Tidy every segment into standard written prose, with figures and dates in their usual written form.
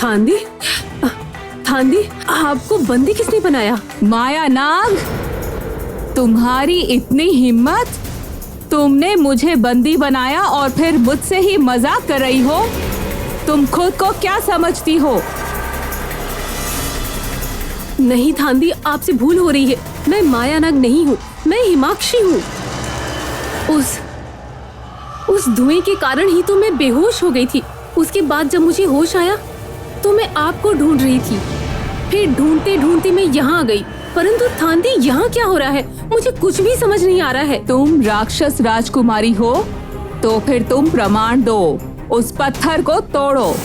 थांदी, थांदी, आपको बंदी किसने बनाया? माया नाग, तुम्हारी इतनी हिम्मत, तुमने मुझे बंदी बनाया और फिर मुझसे ही मजाक कर रही हो? तुम खुद को क्या समझती हो? नहीं थांदी, आपसे भूल हो रही है। मैं माया नाग नहीं हूँ, मैं हिमाक्षी हूँ। उस धुएं के कारण ही तो मैं बेहोश हो गई थी। उसके बाद जब मुझे होश आया तो मैं आपको ढूंढ रही थी। फिर ढूंढते ढूंढते मैं यहाँ आ गई। परंतु थांदी, यहाँ क्या हो रहा है? मुझे कुछ भी समझ नहीं आ रहा है। तुम राक्षस राजकुमारी हो तो फिर तुम प्रमाण दो, उस पत्थर को तोड़ो।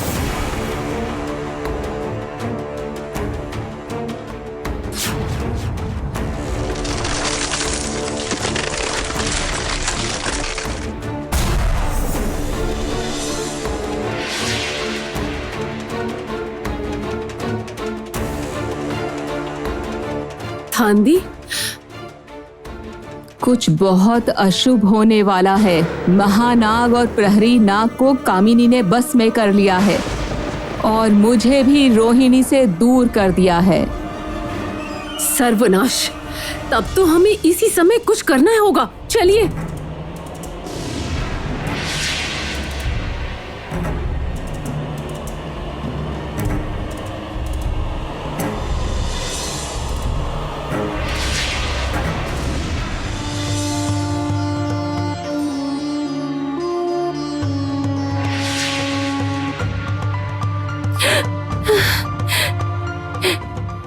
थांदी, कुछ बहुत अशुभ होने वाला है। महानाग और प्रहरी नाग को कामिनी ने बस में कर लिया है और मुझे भी रोहिणी से दूर कर दिया है। सर्वनाश! तब तो हमें इसी समय कुछ करना होगा। चलिए।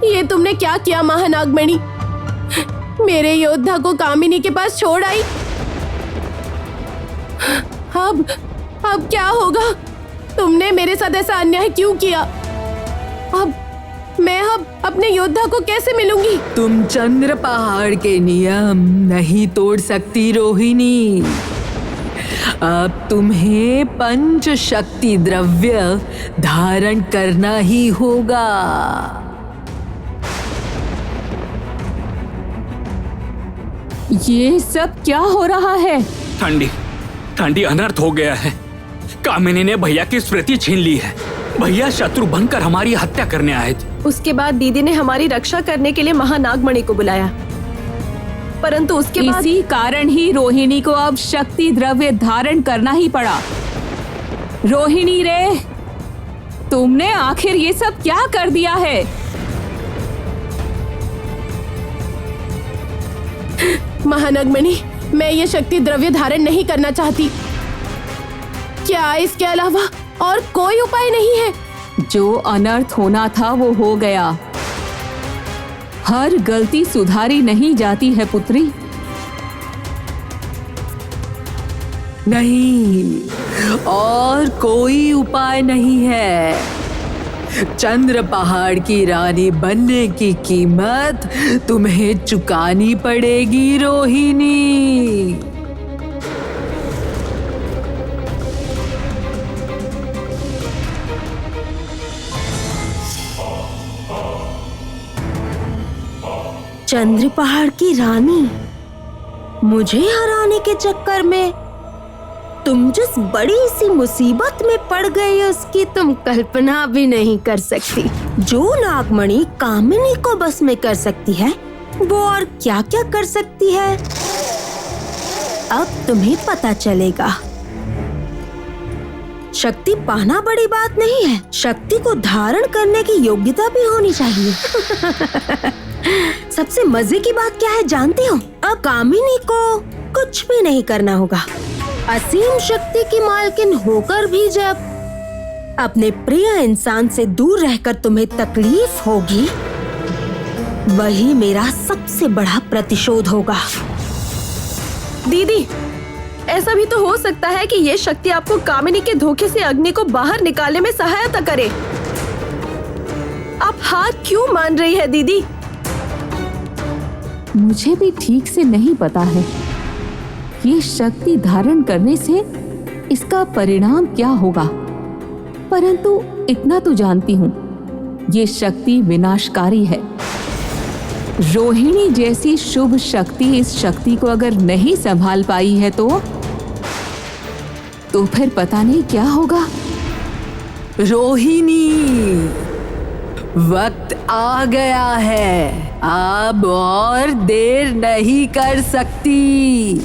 ये तुमने क्या किया महानागमणि? मेरे योद्धा को कामिनी के पास छोड़ आई। अब क्या होगा? तुमने मेरे साथ ऐसा अन्याय क्यों किया? अब मैं अपने योद्धा को कैसे मिलूंगी? तुम चंद्र पहाड़ के नियम नहीं तोड़ सकती रोहिणी। अब तुम्हें पंच शक्ति द्रव्य धारण करना ही होगा। ये सब क्या हो रहा है? ठंडी अनर्थ हो गया है। कामिनी ने भैया की स्मृति छीन ली है। भैया शत्रु बनकर हमारी हत्या करने आए थे। उसके बाद दीदी ने हमारी रक्षा करने के लिए महानागमणि को बुलाया, परंतु उसके बाद इसी कारण ही रोहिणी को अब शक्ति द्रव्य धारण करना ही पड़ा। रोहिणी रे, तुमने आखिर ये सब क्या कर दिया है? महानागमणि, मैं ये शक्ति द्रव्य धारण नहीं करना चाहती। क्या इसके अलावा और कोई उपाय नहीं है? जो अनर्थ होना था वो हो गया। हर गलती सुधारी नहीं जाती है पुत्री। नहीं, और कोई उपाय नहीं है। चंद्र पहाड़ की रानी बनने की कीमत तुम्हें चुकानी पड़ेगी रोहिणी। चंद्र पहाड़ की रानी, मुझे हराने के चक्कर में तुम जिस बड़ी सी मुसीबत में पड़ गई उसकी तुम कल्पना भी नहीं कर सकती। जो नागमणि कामिनी को बस में कर सकती है, वो और क्या क्या कर सकती है, अब तुम्हें पता चलेगा। शक्ति पाना बड़ी बात नहीं है, शक्ति को धारण करने की योग्यता भी होनी चाहिए। सबसे मजे की बात क्या है जानती हो? अब कामिनी को कुछ भी नहीं करना होगा। असीम शक्ति की मालकिन होकर भी जब अपने प्रिय इंसान से दूर रहकर तुम्हें तकलीफ होगी, वही मेरा सबसे बड़ा प्रतिशोध होगा। दीदी, ऐसा भी तो हो सकता है कि ये शक्ति आपको कामिनी के धोखे से अग्नि को बाहर निकालने में सहायता करे। आप हार क्यों मान रही है दीदी? मुझे भी ठीक से नहीं पता है ये शक्ति धारण करने से इसका परिणाम क्या होगा, परंतु इतना तो जानती हूँ, ये शक्ति विनाशकारी है। रोहिणी जैसी शुभ शक्ति इस शक्ति को अगर नहीं संभाल पाई है तो फिर पता नहीं क्या होगा। रोहिणी, वक्त आ गया है, अब और देर नहीं कर सकती।